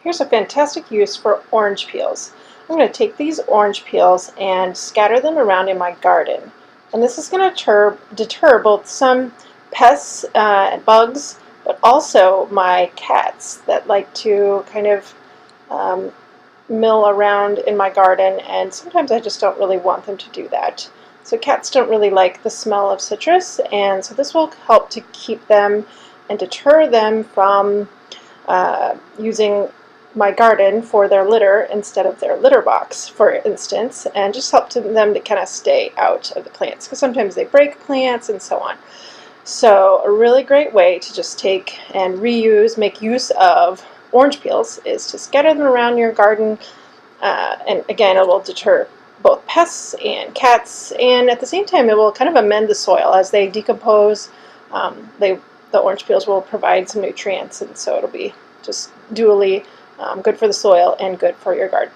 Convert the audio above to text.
Here's a fantastic use for orange peels. I'm going to take these orange peels and scatter them around in my garden. And this is going to deter both some pests and bugs, but also my cats that like to kind of mill around in my garden, and sometimes I just don't really want them to do that. So cats don't really like the smell of citrus, and so this will help to keep them and deter them from using my garden for their litter instead of their litter box, for instance, and just help them to kind of stay out of the plants, because sometimes they break plants and so on. So a really great way to just take and reuse, make use of orange peels is to scatter them around your garden, and again, it will deter both pests and cats, and at the same time it will kind of amend the soil as they decompose. The orange peels will provide some nutrients, and so it'll be just dually good for the soil and good for your garden.